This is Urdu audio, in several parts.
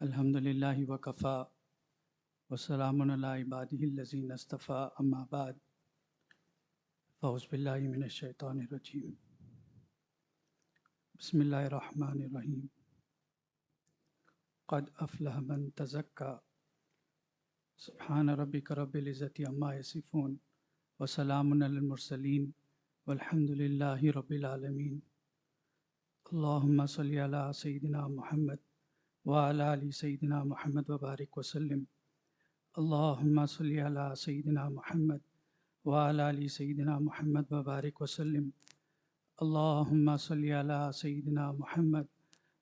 الحمدللہ وکفا وسلام علی عبادہ الذین اصطفیٰ اما بعد فاعوذ باللہ من الشیطان الرجیم بسم اللہ الرحمن الرحیم قد افلح من تزکا سبحان ربک رب العزت عما یصفون وسلام علی المرسلین والحمدللہ رب العالمین اللہم صلی علی سیدنا محمد وعلی آل سیدنا محمد وبارک وسلم اللہم صلی علی سیدنا محمد وعلی آل سیدنا محمد وبارک وسلم اللہم صلی علی سیدنا محمد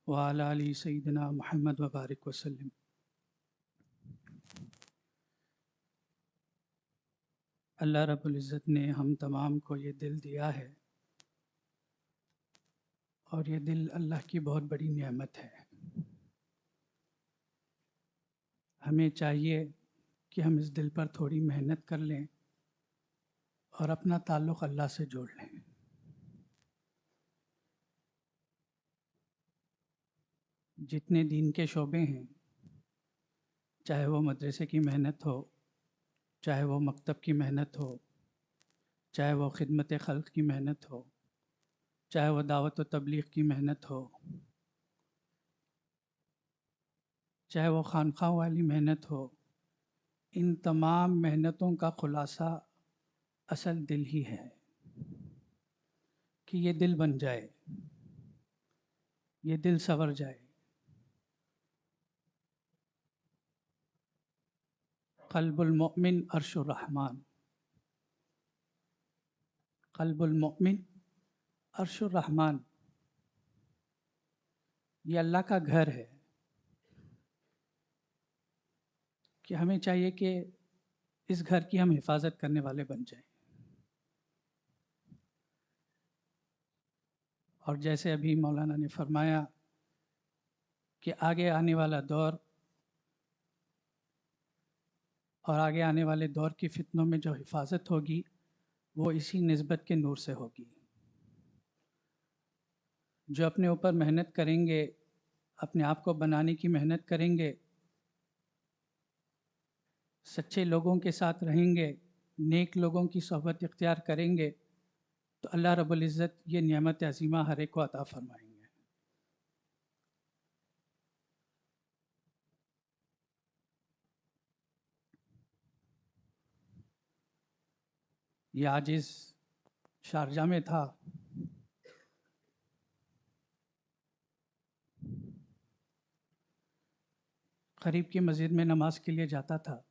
وعلی آل سیدنا محمد وبارک وسلم۔ اللہ رب العزت نے ہم تمام کو یہ دل دیا ہے اور یہ دل اللہ کی بہت بڑی نعمت ہے۔ ہمیں چاہیے کہ ہم اس دل پر تھوڑی محنت کر لیں اور اپنا تعلق اللہ سے جوڑ لیں۔ جتنے دین کے شعبے ہیں، چاہے وہ مدرسے کی محنت ہو، چاہے وہ مکتب کی محنت ہو، چاہے وہ خدمت خلق کی محنت ہو، چاہے وہ دعوت و تبلیغ کی محنت ہو، چاہے وہ خانقاہ والی محنت ہو، ان تمام محنتوں کا خلاصہ اصل دل ہی ہے کہ یہ دل بن جائے، یہ دل سنور جائے۔ قلب المؤمن عرش الرحمن، قلب المؤمن عرش الرحمن، یہ اللہ کا گھر ہے کہ ہمیں چاہیے کہ اس گھر کی ہم حفاظت کرنے والے بن جائیں۔ اور جیسے ابھی مولانا نے فرمایا کہ آگے آنے والا دور اور آگے آنے والے دور کی فتنوں میں جو حفاظت ہوگی وہ اسی نسبت کے نور سے ہوگی۔ جو اپنے اوپر محنت کریں گے، اپنے آپ کو بنانے کی محنت کریں گے، سچے لوگوں کے ساتھ رہیں گے، نیک لوگوں کی صحبت اختیار کریں گے، تو اللہ رب العزت یہ نعمت عظیمہ ہر ایک کو عطا فرمائیں گے۔ یہ عاجز شارجہ میں تھا، قریب کی مسجد میں نماز کے لیے جاتا تھا۔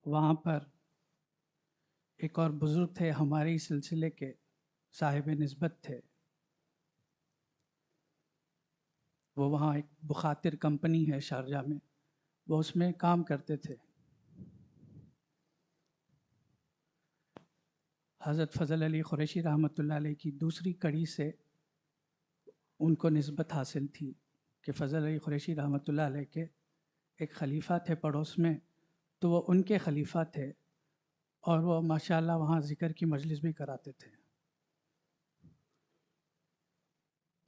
وہاں پر ایک اور بزرگ تھے، ہمارے ہی سلسلے کے صاحب نسبت تھے۔ وہ وہاں ایک بخاتر کمپنی ہے شارجہ میں، وہ اس میں کام کرتے تھے۔ حضرت فضل علی قریشی رحمۃ اللہ علیہ کی دوسری کڑی سے ان کو نسبت حاصل تھی کہ فضل علی قریشی رحمۃ اللہ علیہ کے ایک خلیفہ تھے پڑوس میں، تو وہ ان کے خلیفہ تھے اور وہ ماشاءاللہ وہاں ذکر کی مجلس بھی کراتے تھے۔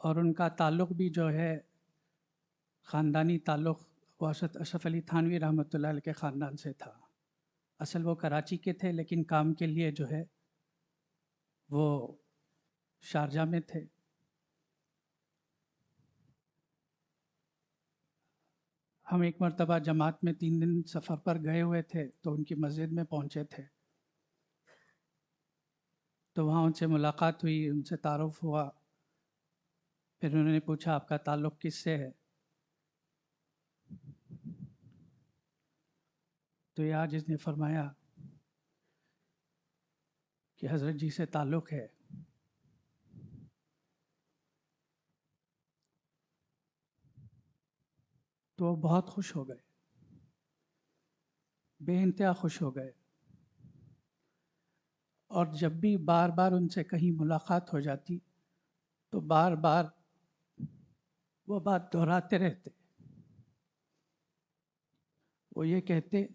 اور ان کا تعلق بھی جو ہے خاندانی تعلق وہ حضرت اشرف علی تھانوی رحمۃ اللہ علیہ کے خاندان سے تھا۔ اصل وہ کراچی کے تھے لیکن کام کے لیے جو ہے وہ شارجہ میں تھے۔ ہم ایک مرتبہ جماعت میں 3 دن سفر پر گئے ہوئے تھے تو ان کی مسجد میں پہنچے تھے، تو وہاں ان سے ملاقات ہوئی، ان سے تعارف ہوا۔ پھر انہوں نے پوچھا آپ کا تعلق کس سے ہے؟ تو یہ عاجز نے فرمایا کہ حضرت جی سے تعلق ہے۔ تو وہ بہت خوش ہو گئے، بے انتہا خوش ہو گئے، اور جب بھی بار بار ان سے کہیں ملاقات ہو جاتی تو بار بار وہ بات دہراتے رہتے۔ وہ یہ کہتے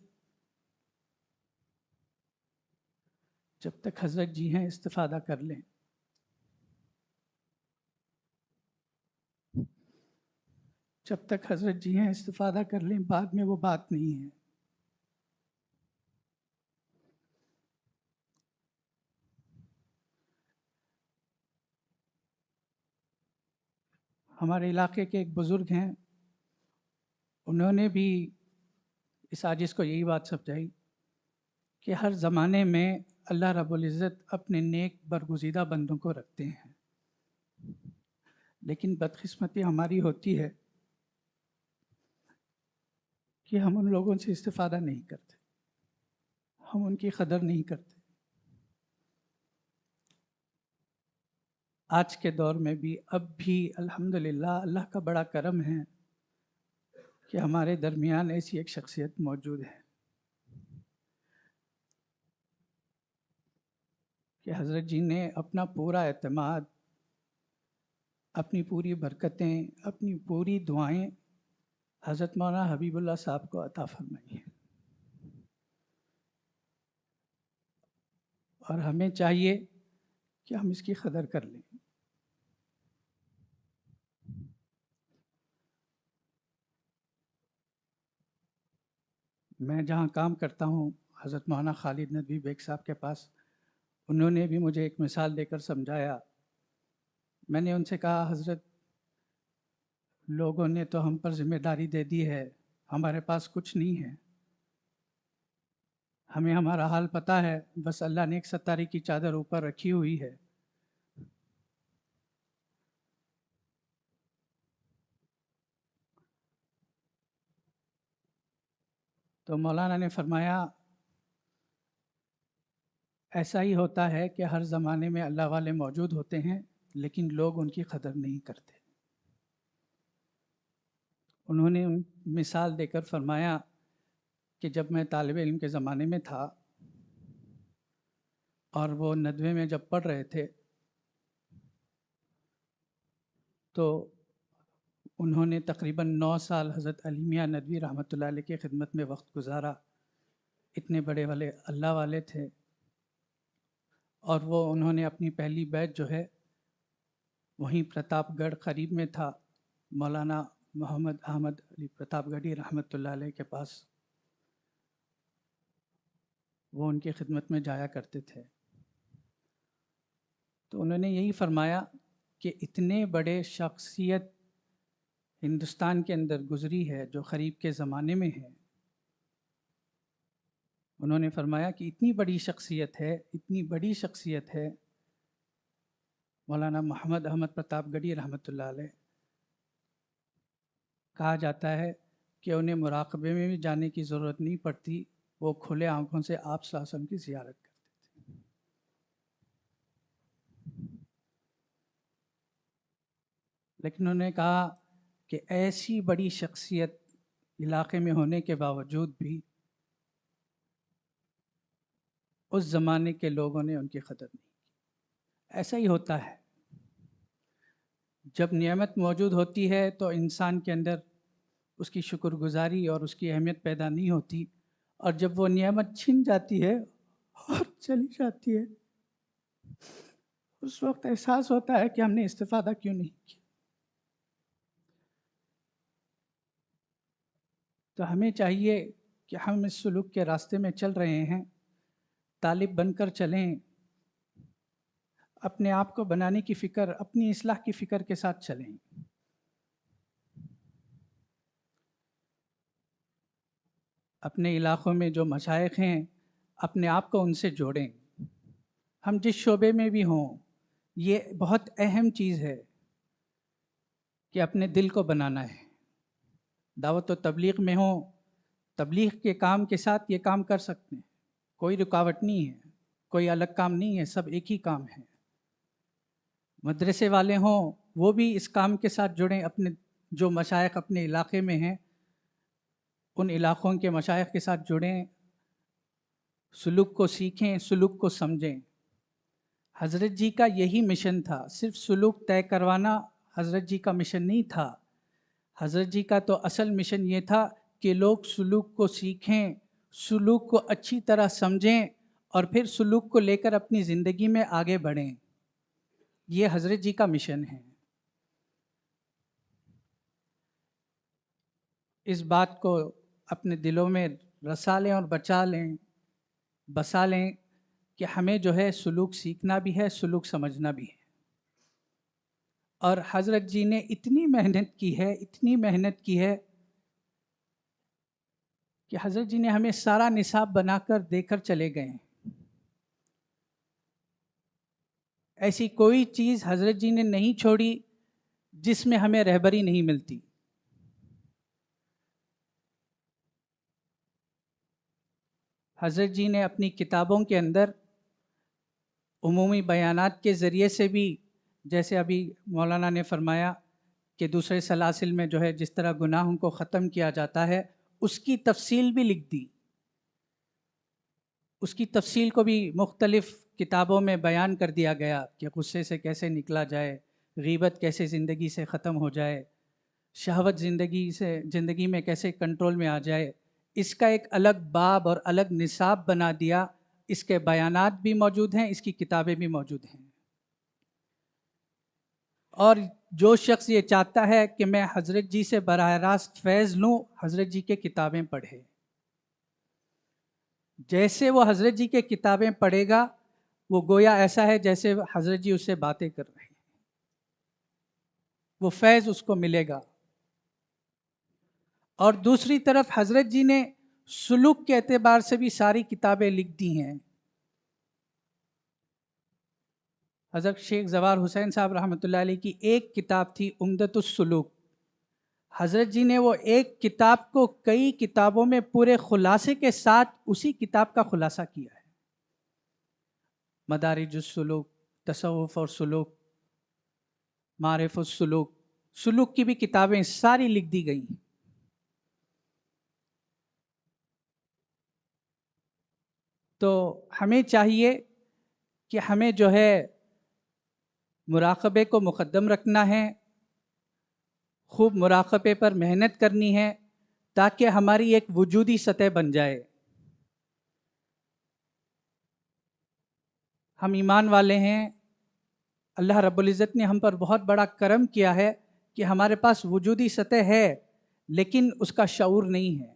جب تک حضرت جی ہیں استفادہ کر لیں۔ جب تک حضرت جی ہیں استفادہ کر لیں، بعد میں وہ بات نہیں ہے۔ ہمارے علاقے کے ایک بزرگ ہیں، انہوں نے بھی اس عاجز کو یہی بات سمجھائی کہ ہر زمانے میں اللہ رب العزت اپنے نیک برگزیدہ بندوں کو رکھتے ہیں، لیکن بدقسمتی ہماری ہوتی ہے کہ ہم ان لوگوں سے استفادہ نہیں کرتے، ہم ان کی قدر نہیں کرتے۔ آج کے دور میں بھی اب بھی الحمدللہ اللہ کا بڑا کرم ہے کہ ہمارے درمیان ایسی ایک شخصیت موجود ہے کہ حضرت جی نے اپنا پورا اعتماد، اپنی پوری برکتیں، اپنی پوری دعائیں حضرت مولانا حبیب اللہ صاحب کو عطا فرمائی ہیں، اور ہمیں چاہیے کہ ہم اس کی قدر کر لیں۔ میں جہاں کام کرتا ہوں حضرت مولانا خالد ندوی بیگ صاحب کے پاس، انہوں نے بھی مجھے ایک مثال دے کر سمجھایا۔ میں نے ان سے کہا حضرت لوگوں نے تو ہم پر ذمہ داری دے دی ہے، ہمارے پاس کچھ نہیں ہے، ہمیں ہمارا حال پتہ ہے، بس اللہ نے ایک ستاری کی چادر اوپر رکھی ہوئی ہے۔ تو مولانا نے فرمایا ایسا ہی ہوتا ہے کہ ہر زمانے میں اللہ والے موجود ہوتے ہیں، لیکن لوگ ان کی قدر نہیں کرتے۔ انہوں نے مثال دے کر فرمایا کہ جب میں طالب علم کے زمانے میں تھا اور وہ ندوے میں جب پڑھ رہے تھے تو انہوں نے تقریباً 9 سال حضرت علی میاں ندوی رحمۃ اللہ علیہ کی خدمت میں وقت گزارا۔ اتنے بڑے والے اللہ والے تھے، اور وہ انہوں نے اپنی پہلی بیعت جو ہے وہیں پرتاپ گڑھ قریب میں تھا، مولانا محمد احمد علی پرتاپ گڑھی رحمۃ اللہ علیہ کے پاس، وہ ان کی خدمت میں جایا کرتے تھے۔ تو انہوں نے یہی فرمایا کہ اتنے بڑے شخصیت ہندوستان کے اندر گزری ہے جو قریب کے زمانے میں ہے۔ انہوں نے فرمایا کہ اتنی بڑی شخصیت ہے، اتنی بڑی شخصیت ہے مولانا محمد احمد پرتاپ گڑھی رحمۃ اللہ علیہ، کہا جاتا ہے کہ انہیں مراقبے میں بھی جانے کی ضرورت نہیں پڑتی، وہ کھلے آنکھوں سے آپ صلی اللہ علیہ وسلم کی زیارت کرتے تھے۔ لیکن انہوں نے کہا کہ ایسی بڑی شخصیت علاقے میں ہونے کے باوجود بھی اس زمانے کے لوگوں نے ان کی قدر نہیں کی۔ ایسا ہی ہوتا ہے، جب نعمت موجود ہوتی ہے تو انسان کے اندر اس کی شکر گزاری اور اس کی اہمیت پیدا نہیں ہوتی، اور جب وہ نعمت چھن جاتی ہے اور چلی جاتی ہے اس وقت احساس ہوتا ہے کہ ہم نے استفادہ کیوں نہیں کیا۔ تو ہمیں چاہیے کہ ہم اس سلوک کے راستے میں چل رہے ہیں، طالب بن کر چلیں، اپنے آپ کو بنانے کی فکر، اپنی اصلاح کی فکر کے ساتھ چلیں۔ اپنے علاقوں میں جو مشائخ ہیں اپنے آپ کو ان سے جوڑیں، ہم جس شعبے میں بھی ہوں، یہ بہت اہم چیز ہے کہ اپنے دل کو بنانا ہے۔ دعوت و تبلیغ میں ہوں، تبلیغ کے کام کے ساتھ یہ کام کر سکتے ہیں، کوئی رکاوٹ نہیں ہے، کوئی الگ کام نہیں ہے، سب ایک ہی کام ہے۔ مدرسے والے ہوں وہ بھی اس کام کے ساتھ جڑیں، اپنے جو مشائخ اپنے علاقے میں ہیں ان علاقوں کے مشائخ کے ساتھ جڑیں، سلوک کو سیکھیں، سلوک کو سمجھیں۔ حضرت جی کا یہی مشن تھا، صرف سلوک طے کروانا حضرت جی کا مشن نہیں تھا۔ حضرت جی کا تو اصل مشن یہ تھا کہ لوگ سلوک کو سیکھیں، سلوک کو اچھی طرح سمجھیں، اور پھر سلوک کو لے کر اپنی زندگی میں آگے بڑھیں۔ یہ حضرت جی کا مشن ہے۔ اس بات کو اپنے دلوں میں رسا لیں اور بسا لیں کہ ہمیں جو ہے سلوک سیکھنا بھی ہے، سلوک سمجھنا بھی ہے۔ اور حضرت جی نے اتنی محنت کی ہے کہ حضرت جی نے ہمیں سارا نصاب بنا کر دے کر چلے گئے ہیں۔ ایسی کوئی چیز حضرت جی نے نہیں چھوڑی جس میں ہمیں رہبری نہیں ملتی۔ حضرت جی نے اپنی کتابوں کے اندر عمومی بیانات کے ذریعے سے بھی، جیسے ابھی مولانا نے فرمایا کہ دوسرے سلاسل میں جو ہے جس طرح گناہوں کو ختم کیا جاتا ہے، اس کی تفصیل بھی لکھ دی۔ اس کی تفصیل کو بھی مختلف کتابوں میں بیان کر دیا گیا کہ غصے سے کیسے نکلا جائے، غیبت کیسے زندگی سے ختم ہو جائے، شہوت زندگی میں کیسے کنٹرول میں آ جائے۔ اس کا ایک الگ باب اور الگ نصاب بنا دیا۔ اس کے بیانات بھی موجود ہیں، اس کی کتابیں بھی موجود ہیں۔ اور جو شخص یہ چاہتا ہے کہ میں حضرت جی سے براہ راست فیض لوں، حضرت جی کے کتابیں پڑھے۔ جیسے وہ حضرت جی کے کتابیں پڑھے گا، وہ گویا ایسا ہے جیسے حضرت جی اس سے باتیں کر رہے ہیں، وہ فیض اس کو ملے گا۔ اور دوسری طرف حضرت جی نے سلوک کے اعتبار سے بھی ساری کتابیں لکھ دی ہیں۔ حضرت شیخ زوار حسین صاحب رحمۃ اللہ علیہ کی ایک کتاب تھی عمدۃ السلوک۔ حضرت جی نے وہ ایک کتاب کو کئی کتابوں میں پورے خلاصے کے ساتھ اسی کتاب کا خلاصہ کیا ہے۔ مدارج السلوک، تصوف اور سلوک، معرف السلوک، سلوک کی بھی کتابیں ساری لکھ دی گئی ہیں۔ تو ہمیں چاہیے کہ ہمیں جو ہے مراقبے کو مقدم رکھنا ہے، خوب مراقبے پر محنت کرنی ہے تاکہ ہماری ایک وجودی سطح بن جائے۔ ہم ایمان والے ہیں، اللہ رب العزت نے ہم پر بہت بڑا کرم کیا ہے کہ ہمارے پاس وجودی سطح ہے، لیکن اس کا شعور نہیں ہے۔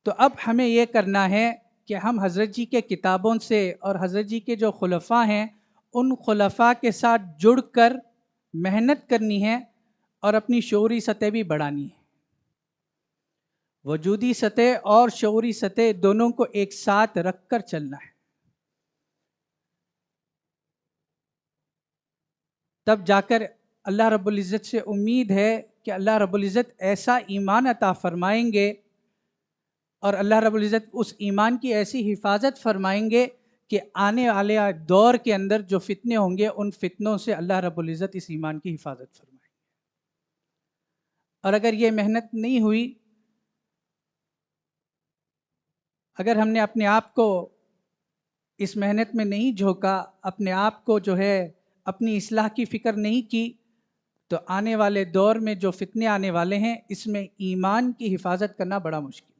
تو اب ہمیں یہ کرنا ہے کہ ہم حضرت جی کے کتابوں سے اور حضرت جی کے جو خلفاء ہیں ان خلفاء کے ساتھ جڑ کر محنت کرنی ہے اور اپنی شعوری سطح بھی بڑھانی ہے۔ وجودی سطح اور شعوری سطح دونوں کو ایک ساتھ رکھ کر چلنا ہے، تب جا کر اللہ رب العزت سے امید ہے کہ اللہ رب العزت ایسا ایمان عطا فرمائیں گے اور اللہ رب العزت اس ایمان کی ایسی حفاظت فرمائیں گے کہ آنے والے دور کے اندر جو فتنے ہوں گے ان فتنوں سے اللہ رب العزت اس ایمان کی حفاظت فرمائیں گے۔ اور اگر یہ محنت نہیں ہوئی، اگر ہم نے اپنے آپ کو اس محنت میں نہیں جھونکا، اپنے آپ کو جو ہے اپنی اصلاح کی فکر نہیں کی، تو آنے والے دور میں جو فتنے آنے والے ہیں اس میں ایمان کی حفاظت کرنا بڑا مشکل ہے۔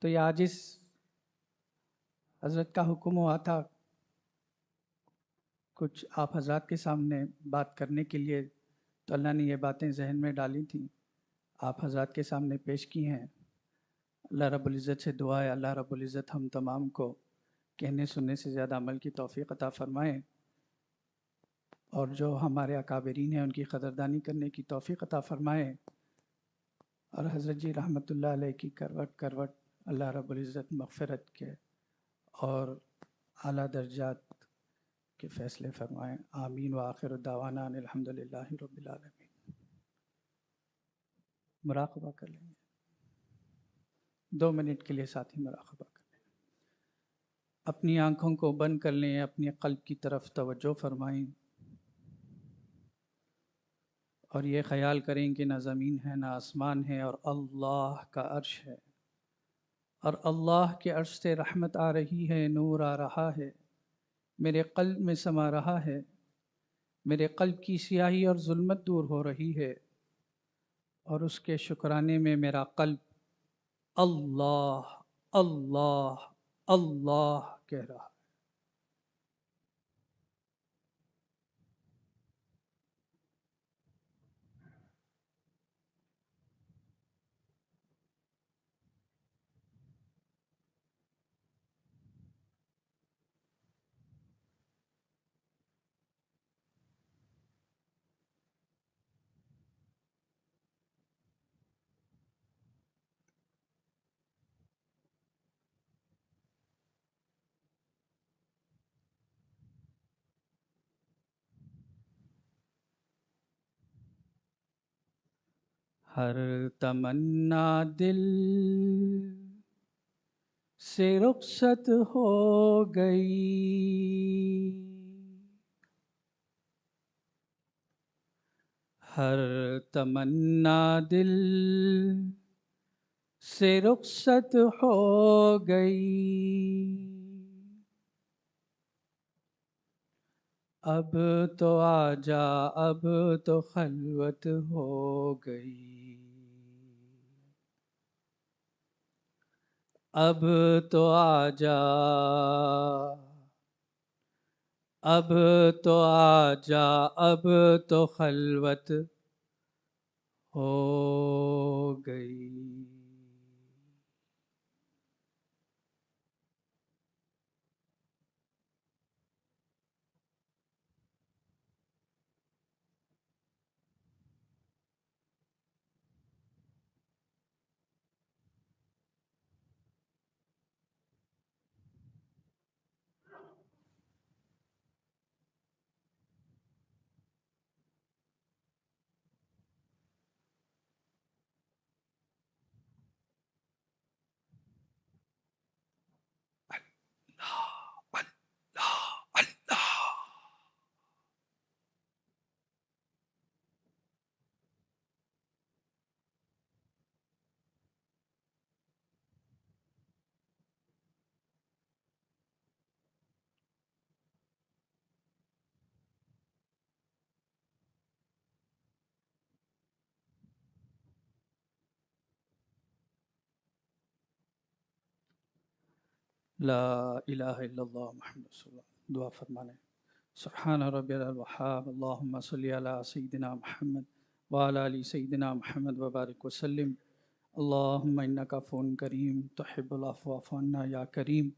تو یہ عاجز حضرت کا حکم ہوا تھا کچھ آپ حضرات کے سامنے بات کرنے کے لیے، تو اللہ نے یہ باتیں ذہن میں ڈالی تھیں، آپ حضرات کے سامنے پیش کی ہیں۔ اللہ رب العزت سے دعا ہے اللہ رب العزت ہم تمام کو کہنے سننے سے زیادہ عمل کی توفیق عطا فرمائیں، اور جو ہمارے اکابرین ہیں ان کی قدردانی کرنے کی توفیق عطا فرمائیں، اور حضرت جی رحمۃ اللہ علیہ کی کروٹ کروٹ اللہ رب العزت مغفرت کے اور اعلیٰ درجات کے فیصلے فرمائیں۔ آمین وآخر دعوانا ان الحمدللہ رب العالمین۔ مراقبہ کر لیں گے 2 منٹ کے لیے، ساتھی مراقبہ کر لیں۔ اپنی آنکھوں کو بند کر لیں، اپنے قلب کی طرف توجہ فرمائیں، اور یہ خیال کریں کہ نہ زمین ہے نہ آسمان ہے، اور اللہ کا عرش ہے، اور اللہ کے عرش سے رحمت آ رہی ہے، نور آ رہا ہے، میرے قلب میں سما رہا ہے۔ میرے قلب کی سیاہی اور ظلمت دور ہو رہی ہے، اور اس کے شکرانے میں میرا قلب اللہ اللہ اللہ کہہ رہا ہے۔ ہر تمنا دل سے رخصت ہو گئی، ہر تمنا دل سے رخصت ہو گئی، اب تو آجا اب تو خلوت ہو گئی، اب تو آجا اب تو آجا اب تو خلوت ہو گئی۔ لا الہ الا اللہ محمد رسول اللہ۔ دعا فرمانے۔ سبحان ربی الوہاب، اللہم صلی علی سیدنا محمد وعلی آل سیدنا محمد وبارک وسلم۔ اللہم انکا عفو کریم تحب العفو فاعف عنا یا کریم،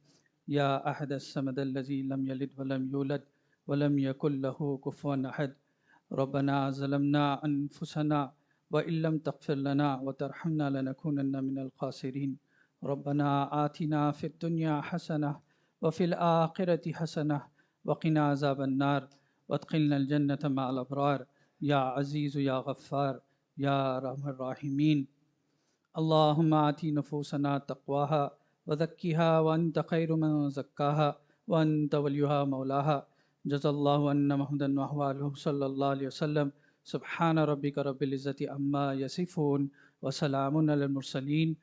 یا احد الصمد الذی لم یلد ولم یولد ولم یکن له کفوا احد۔ ربنا ظلمنا انفسنا وان لم تغفر لنا وترحمنا لنکونن من الخاسرین۔ ربنا آتنا فی الدنیا حسنہ وفی الآخرة حسنہ وقنا عذاب النار وادخلنا الجنة مع الابرار، یا عزیز یا غفار یا ارحم الراحمین۔ اللہم آتی نفوسنا تقواها وزکیها وانت خیر من زکاها وانت ولیها مولاها۔ جزا اللہ عنا محمدا وآلہ صلی اللہ علیہ وسلم۔ سبحان ربک رب العزة عما یصفون وسلام علی المرسلین